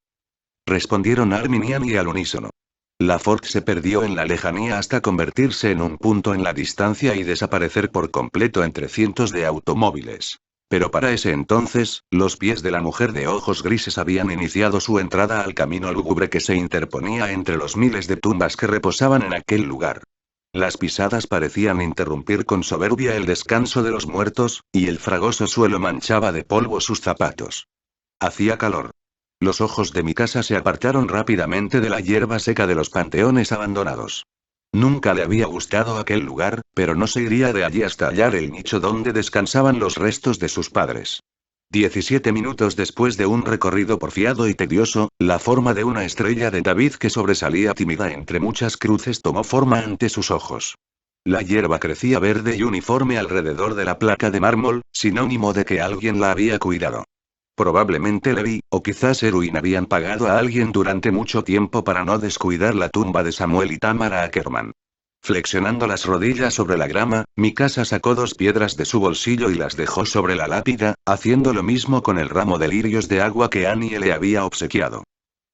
Respondieron Armin y Annie al unísono. La Ford se perdió en la lejanía hasta convertirse en un punto en la distancia y desaparecer por completo entre cientos de automóviles. Pero para ese entonces, los pies de la mujer de ojos grises habían iniciado su entrada al camino lúgubre que se interponía entre los miles de tumbas que reposaban en aquel lugar. Las pisadas parecían interrumpir con soberbia el descanso de los muertos, y el fragoso suelo manchaba de polvo sus zapatos. Hacía calor. Los ojos de Mikasa se apartaron rápidamente de la hierba seca de los panteones abandonados. Nunca le había gustado aquel lugar, pero no se iría de allí hasta hallar el nicho donde descansaban los restos de sus padres. 17 minutos después de un recorrido porfiado y tedioso, la forma de una estrella de David que sobresalía tímida entre muchas cruces tomó forma ante sus ojos. La hierba crecía verde y uniforme alrededor de la placa de mármol, sinónimo de que alguien la había cuidado. Probablemente Levi, o quizás Erwin habían pagado a alguien durante mucho tiempo para no descuidar la tumba de Samuel y Tamara Ackerman. Flexionando las rodillas sobre la grama, Mikasa sacó 2 piedras de su bolsillo y las dejó sobre la lápida, haciendo lo mismo con el ramo de lirios de agua que Annie le había obsequiado.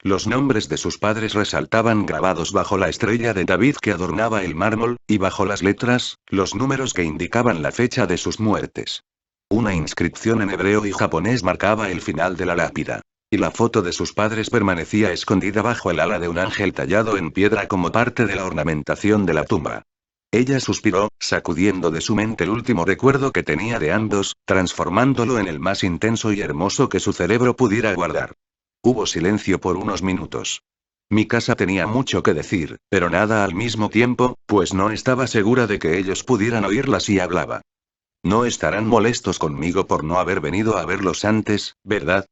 Los nombres de sus padres resaltaban grabados bajo la estrella de David que adornaba el mármol, y bajo las letras, los números que indicaban la fecha de sus muertes. Una inscripción en hebreo y japonés marcaba el final de la lápida. Y la foto de sus padres permanecía escondida bajo el ala de un ángel tallado en piedra como parte de la ornamentación de la tumba. Ella suspiró, sacudiendo de su mente el último recuerdo que tenía de ambos, transformándolo en el más intenso y hermoso que su cerebro pudiera guardar. Hubo silencio por unos minutos. Mikasa tenía mucho que decir, pero nada al mismo tiempo, pues no estaba segura de que ellos pudieran oírla si hablaba. No estarán molestos conmigo por no haber venido a verlos antes, ¿verdad?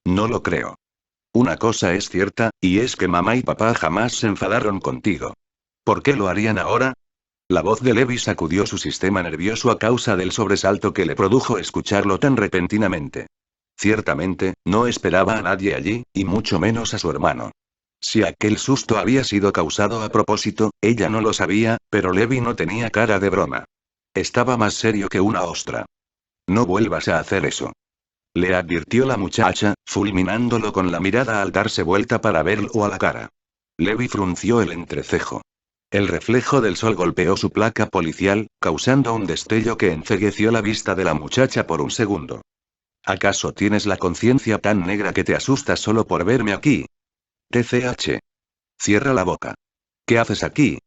No lo creo. Una cosa es cierta, y es que mamá y papá jamás se enfadaron contigo. ¿Por qué lo harían ahora? La voz de Levi sacudió su sistema nervioso a causa del sobresalto que le produjo escucharlo tan repentinamente. Ciertamente, no esperaba a nadie allí, y mucho menos a su hermano. Si aquel susto había sido causado a propósito, ella no lo sabía, pero Levi no tenía cara de broma. Estaba más serio que una ostra. No vuelvas a hacer eso. Le advirtió la muchacha, fulminándolo con la mirada al darse vuelta para verlo a la cara. Levi frunció el entrecejo. El reflejo del sol golpeó su placa policial, causando un destello que encegueció la vista de la muchacha por un segundo. ¿Acaso tienes la conciencia tan negra que te asustas solo por verme aquí? TCH. Cierra la boca. ¿Qué haces aquí?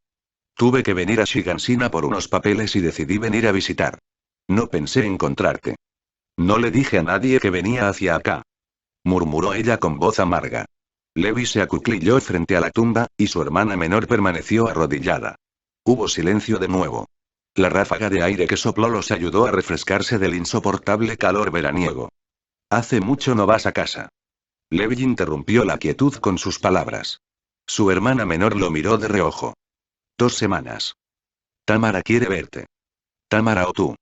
Tuve que venir a Shiganshina por unos papeles y decidí venir a visitar. No pensé encontrarte. No le dije a nadie que venía hacia acá. Murmuró ella con voz amarga. Levi se acuclilló frente a la tumba, y su hermana menor permaneció arrodillada. Hubo silencio de nuevo. La ráfaga de aire que sopló los ayudó a refrescarse del insoportable calor veraniego. Hace mucho no vas a casa. Levi interrumpió la quietud con sus palabras. Su hermana menor lo miró de reojo. 2 semanas. Tamara quiere verte. Tamara o tú.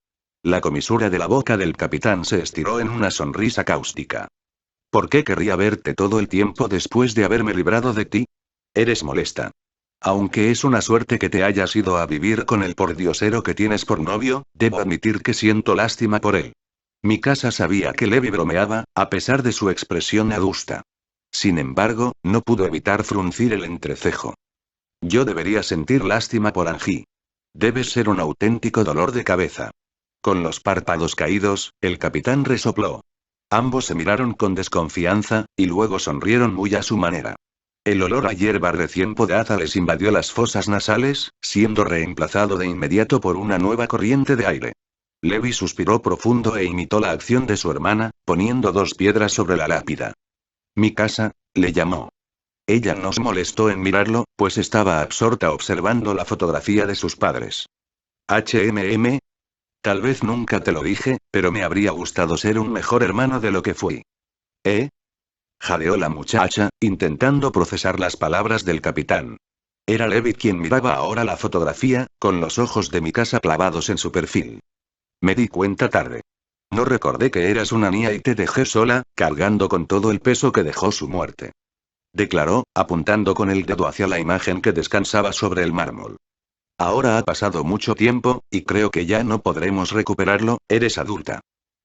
La comisura de la boca del capitán se estiró en una sonrisa cáustica. ¿Por qué querría verte todo el tiempo después de haberme librado de ti? Eres molesta. Aunque es una suerte que te hayas ido a vivir con el pordiosero que tienes por novio, debo admitir que siento lástima por él. Mikasa sabía que Levi bromeaba, a pesar de su expresión adusta. Sin embargo, no pudo evitar fruncir el entrecejo. Yo debería sentir lástima por Angie. Debe ser un auténtico dolor de cabeza. Con los párpados caídos, el capitán resopló. Ambos se miraron con desconfianza, y luego sonrieron muy a su manera. El olor a hierba recién podada les invadió las fosas nasales, siendo reemplazado de inmediato por una nueva corriente de aire. Levi suspiró profundo e imitó la acción de su hermana, poniendo 2 piedras sobre la lápida. Mikasa, le llamó. Ella no se molestó en mirarlo, pues estaba absorta observando la fotografía de sus padres. HMM. Tal vez nunca te lo dije, pero me habría gustado ser un mejor hermano de lo que fui. ¿Eh? Jadeó la muchacha, intentando procesar las palabras del capitán. Era Levi quien miraba ahora la fotografía, con los ojos de Mikasa clavados en su perfil. Me di cuenta tarde. No recordé que eras una niña y te dejé sola, cargando con todo el peso que dejó su muerte. Declaró, apuntando con el dedo hacia la imagen que descansaba sobre el mármol. Ahora ha pasado mucho tiempo, y creo que ya no podremos recuperarlo, eres adulta.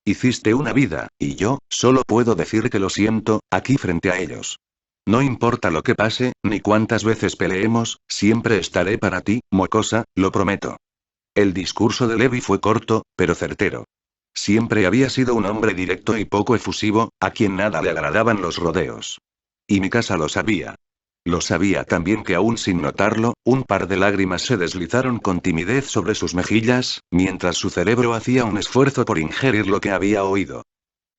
Hiciste una vida, y yo, solo puedo decir que lo siento, aquí frente a ellos. No importa lo que pase, ni cuántas veces peleemos, siempre estaré para ti, mocosa, lo prometo. El discurso de Levi fue corto, pero certero. Siempre había sido un hombre directo y poco efusivo, a quien nada le agradaban los rodeos. Y Mikasa lo sabía. Lo sabía también que aún sin notarlo, un par de lágrimas se deslizaron con timidez sobre sus mejillas, mientras su cerebro hacía un esfuerzo por ingerir lo que había oído.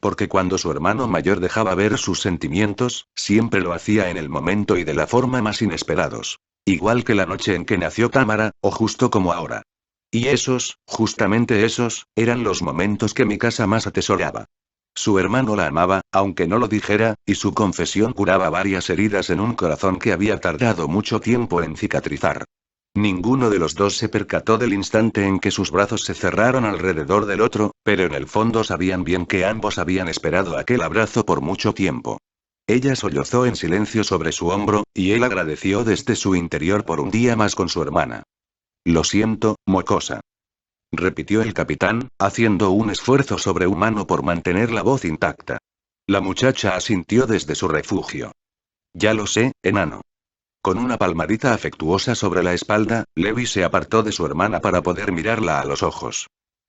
Porque cuando su hermano mayor dejaba ver sus sentimientos, siempre lo hacía en el momento y de la forma más inesperados. Igual que la noche en que nació Tamara, o justo como ahora. Y esos, justamente esos, eran los momentos que Mikasa más atesoraba. Su hermano la amaba, aunque no lo dijera, y su confesión curaba varias heridas en un corazón que había tardado mucho tiempo en cicatrizar. Ninguno de los dos se percató del instante en que sus brazos se cerraron alrededor del otro, pero en el fondo sabían bien que ambos habían esperado aquel abrazo por mucho tiempo. Ella sollozó en silencio sobre su hombro, y él agradeció desde su interior por un día más con su hermana. Lo siento, mocosa. Repitió el capitán, haciendo un esfuerzo sobrehumano por mantener la voz intacta. La muchacha asintió desde su refugio. Ya lo sé, enano. Con una palmadita afectuosa sobre la espalda, Levi se apartó de su hermana para poder mirarla a los ojos.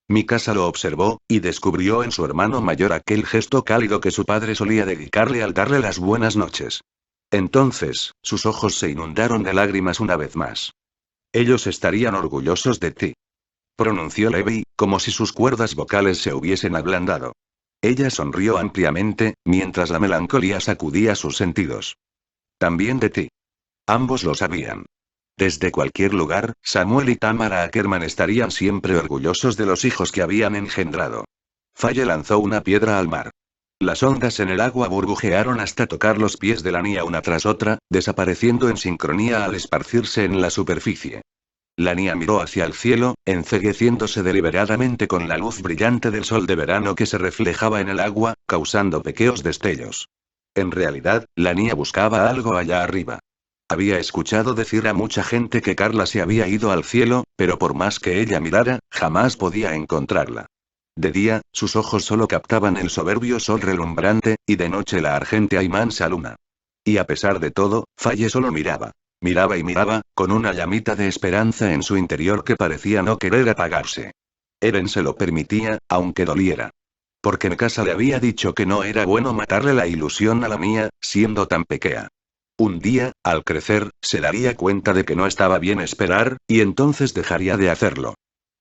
Mikasa lo observó, y descubrió en su hermano mayor aquel gesto cálido que su padre solía dedicarle al darle las buenas noches. Entonces, sus ojos se inundaron de lágrimas una vez más. Ellos estarían orgullosos de ti. Pronunció Levi, como si sus cuerdas vocales se hubiesen ablandado. Ella sonrió ampliamente, mientras la melancolía sacudía sus sentidos. También de ti. Ambos lo sabían. Desde cualquier lugar, Samuel y Tamara Ackerman estarían siempre orgullosos de los hijos que habían engendrado. Faye lanzó una piedra al mar. Las ondas en el agua burbujearon hasta tocar los pies de la niña una tras otra, desapareciendo en sincronía al esparcirse en la superficie. La niña miró hacia el cielo, encegueciéndose deliberadamente con la luz brillante del sol de verano que se reflejaba en el agua, causando pequeños destellos. En realidad, la niña buscaba algo allá arriba. Había escuchado decir a mucha gente que Carla se había ido al cielo, pero por más que ella mirara, jamás podía encontrarla. De día, sus ojos solo captaban el soberbio sol relumbrante, y de noche la argéntea y mansa luna. Y a pesar de todo, Faye solo miraba. Miraba y miraba, con una llamita de esperanza en su interior que parecía no querer apagarse. Eren se lo permitía, aunque doliera. Porque Mikasa le había dicho que no era bueno matarle la ilusión a la mía, siendo tan pequeña. Un día, al crecer, se daría cuenta de que no estaba bien esperar, y entonces dejaría de hacerlo.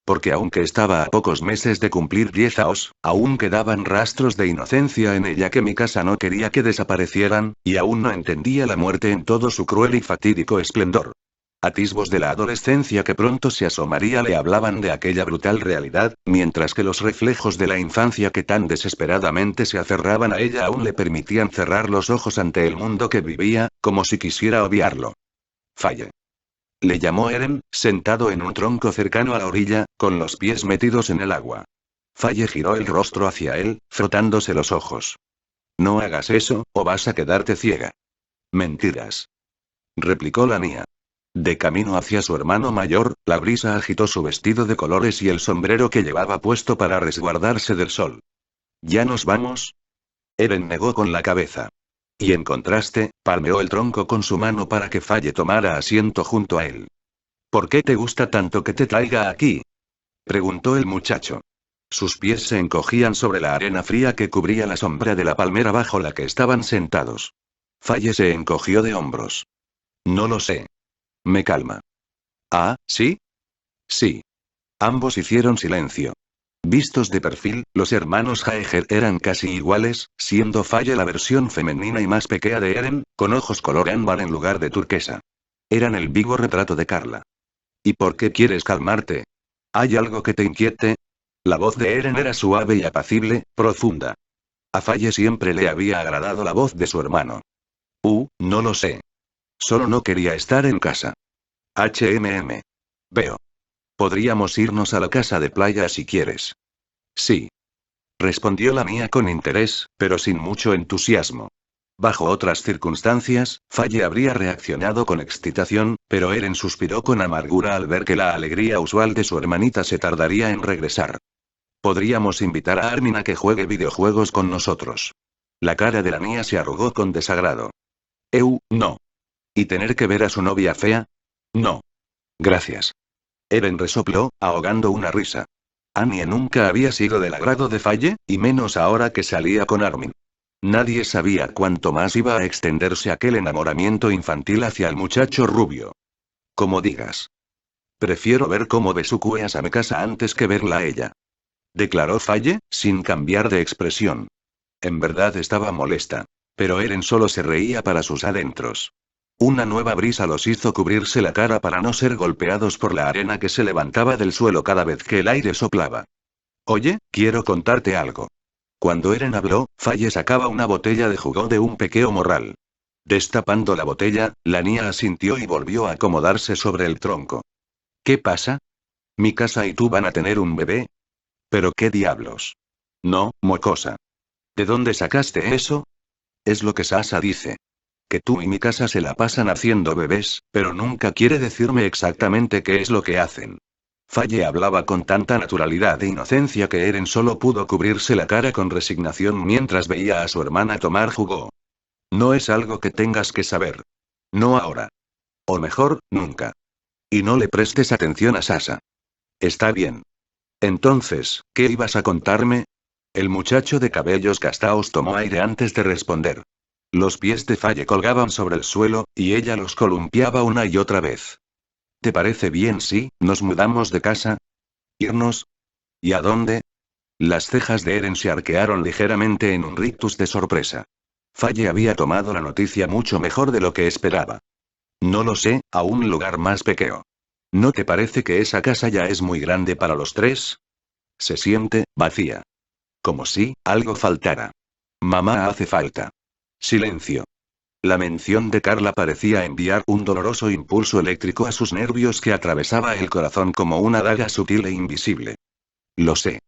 Porque aunque estaba a pocos meses de cumplir 10 años, aún quedaban rastros de inocencia en ella que Mikasa no quería que desaparecieran, y aún no entendía la muerte en todo su cruel y fatídico esplendor. Atisbos de la adolescencia que pronto se asomaría le hablaban de aquella brutal realidad, mientras que los reflejos de la infancia que tan desesperadamente se aferraban a ella aún le permitían cerrar los ojos ante el mundo que vivía, como si quisiera obviarlo. Falle. Le llamó Eren, sentado en un tronco cercano a la orilla, con los pies metidos en el agua. Faye giró el rostro hacia él, frotándose los ojos. No hagas eso, o vas a quedarte ciega. Mentiras. Replicó la niña. De camino hacia su hermano mayor, la brisa agitó su vestido de colores y el sombrero que llevaba puesto para resguardarse del sol. ¿Ya nos vamos? Eren negó con la cabeza. Y en contraste, palmeó el tronco con su mano para que Faye tomara asiento junto a él. ¿Por qué te gusta tanto que te traiga aquí? Preguntó el muchacho. Sus pies se encogían sobre la arena fría que cubría la sombra de la palmera bajo la que estaban sentados. Faye se encogió de hombros. No lo sé. Me calma. Ah, ¿sí? Sí. Ambos hicieron silencio. Vistos de perfil, los hermanos Jaeger eran casi iguales, siendo Faye la versión femenina y más pequeña de Eren, con ojos color ámbar en lugar de turquesa. Eran el vivo retrato de Carla. ¿Y por qué quieres calmarte? ¿Hay algo que te inquiete? La voz de Eren era suave y apacible, profunda. A Faye siempre le había agradado la voz de su hermano. No lo sé. Solo no quería estar en casa. HMM. Veo. Podríamos irnos a la casa de playa si quieres. Sí. Respondió la mía con interés, pero sin mucho entusiasmo. Bajo otras circunstancias, Faye habría reaccionado con excitación, pero Eren suspiró con amargura al ver que la alegría usual de su hermanita se tardaría en regresar. Podríamos invitar a Armin a que juegue videojuegos con nosotros. La cara de la mía se arrugó con desagrado. No. ¿Y tener que ver a su novia fea? No. Gracias. Eren resopló, ahogando una risa. Annie nunca había sido del agrado de Faye, y menos ahora que salía con Armin. Nadie sabía cuánto más iba a extenderse aquel enamoramiento infantil hacia el muchacho rubio. Como digas. Prefiero ver cómo Besukue a mi casa antes que verla a ella. Declaró Faye, sin cambiar de expresión. En verdad estaba molesta. Pero Eren solo se reía para sus adentros. Una nueva brisa los hizo cubrirse la cara para no ser golpeados por la arena que se levantaba del suelo cada vez que el aire soplaba. Oye, quiero contarte algo. Cuando Eren habló, Faye sacaba una botella de jugo de un pequeño morral. Destapando la botella, la niña asintió y volvió a acomodarse sobre el tronco. ¿Qué pasa? ¿Mi casa y tú van a tener un bebé? ¿Pero qué diablos? No, mocosa. ¿De dónde sacaste eso? Es lo que Sasa dice. Que tú y mi casa se la pasan haciendo bebés, pero nunca quiere decirme exactamente qué es lo que hacen. Faye hablaba con tanta naturalidad e inocencia que Eren solo pudo cubrirse la cara con resignación mientras veía a su hermana tomar jugo. No es algo que tengas que saber. No ahora. O mejor, nunca. Y no le prestes atención a Sasa. Está bien. Entonces, ¿qué ibas a contarme? El muchacho de cabellos castaos tomó aire antes de responder. Los pies de Faye colgaban sobre el suelo, y ella los columpiaba una y otra vez. ¿Te parece bien si nos mudamos de casa? ¿Irnos? ¿Y a dónde? Las cejas de Eren se arquearon ligeramente en un rictus de sorpresa. Faye había tomado la noticia mucho mejor de lo que esperaba. No lo sé, a un lugar más pequeño. ¿No te parece que esa casa ya es muy grande para los tres? Se siente vacía. Como si algo faltara. Mamá hace falta. Silencio. La mención de Carla parecía enviar un doloroso impulso eléctrico a sus nervios que atravesaba el corazón como una daga sutil e invisible. Lo sé.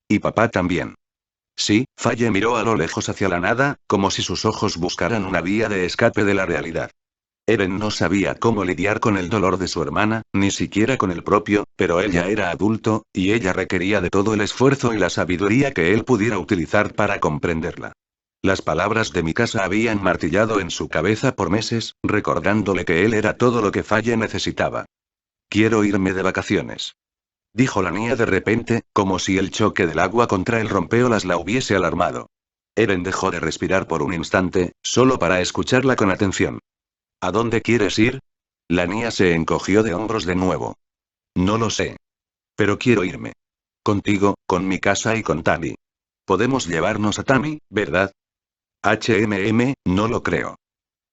Y papá también. Sí, Faye miró a lo lejos hacia la nada, como si sus ojos buscaran una vía de escape de la realidad. Eren no sabía cómo lidiar con el dolor de su hermana, ni siquiera con el propio, pero él ya era adulto, y ella requería de todo el esfuerzo y la sabiduría que él pudiera utilizar para comprenderla. Las palabras de mi casa habían martillado en su cabeza por meses, recordándole que él era todo lo que Faye necesitaba. Quiero irme de vacaciones. Dijo la niña de repente, como si el choque del agua contra el rompeolas la hubiese alarmado. Eren dejó de respirar por un instante, solo para escucharla con atención. ¿A dónde quieres ir? La niña se encogió de hombros de nuevo. No lo sé. Pero quiero irme. Contigo, con mi casa y con Tammy. Podemos llevarnos a Tammy, ¿verdad? No lo creo.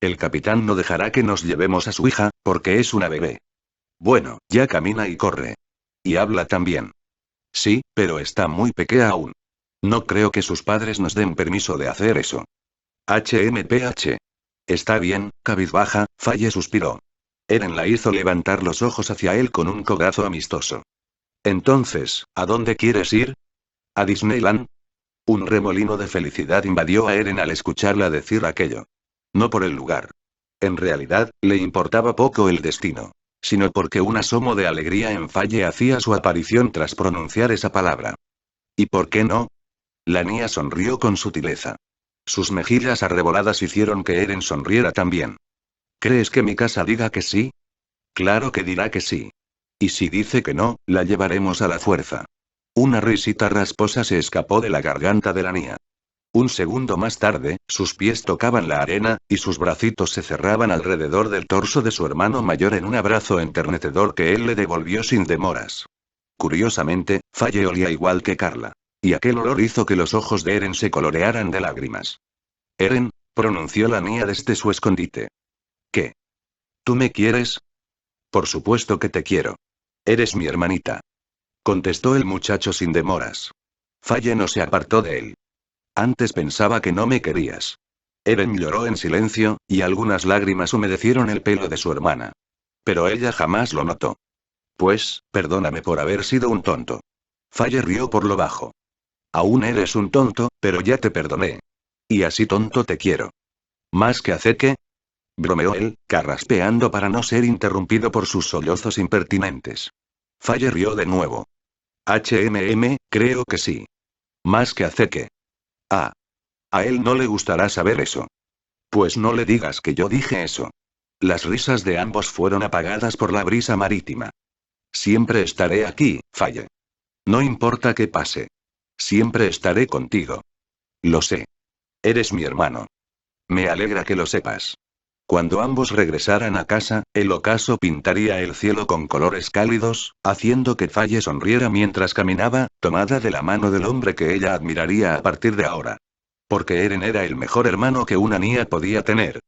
El capitán no dejará que nos llevemos a su hija, porque es una bebé. Bueno, ya camina y corre. Y habla también. Sí, pero está muy pequeña aún. No creo que sus padres nos den permiso de hacer eso. HMPH. Está bien, cabizbaja, Faye suspiró. Eren la hizo levantar los ojos hacia él con un codazo amistoso. Entonces, ¿a dónde quieres ir? ¿A Disneyland? Un remolino de felicidad invadió a Eren al escucharla decir aquello. No por el lugar. En realidad, le importaba poco el destino. Sino porque un asomo de alegría en Faye hacía su aparición tras pronunciar esa palabra. ¿Y por qué no? La niña sonrió con sutileza. Sus mejillas arreboladas hicieron que Eren sonriera también. ¿Crees que Mikasa diga que sí? Claro que dirá que sí. Y si dice que no, la llevaremos a la fuerza. Una risita rasposa se escapó de la garganta de la niña. Un segundo más tarde, sus pies tocaban la arena, y sus bracitos se cerraban alrededor del torso de su hermano mayor en un abrazo enternecedor que él le devolvió sin demoras. Curiosamente, Faye olía igual que Carla. Y aquel olor hizo que los ojos de Eren se colorearan de lágrimas. Eren, pronunció la niña desde su escondite. ¿Qué? ¿Tú me quieres? Por supuesto que te quiero. Eres mi hermanita. Contestó el muchacho sin demoras. Faye no se apartó de él. Antes pensaba que no me querías. Eren lloró en silencio, y algunas lágrimas humedecieron el pelo de su hermana. Pero ella jamás lo notó. Pues, perdóname por haber sido un tonto. Faye rió por lo bajo. Aún eres un tonto, pero ya te perdoné. Y así tonto te quiero. ¿Más que hace qué? Bromeó él, carraspeando para no ser interrumpido por sus sollozos impertinentes. Faye rió de nuevo. Creo que sí. ¿Más que hace qué? Ah. A él no le gustará saber eso. Pues no le digas que yo dije eso. Las risas de ambos fueron apagadas por la brisa marítima. Siempre estaré aquí, Faye. No importa qué pase. Siempre estaré contigo. Lo sé. Eres mi hermano. Me alegra que lo sepas. Cuando ambos regresaran a casa, el ocaso pintaría el cielo con colores cálidos, haciendo que Faye sonriera mientras caminaba, tomada de la mano del hombre que ella admiraría a partir de ahora. Porque Eren era el mejor hermano que una niña podía tener.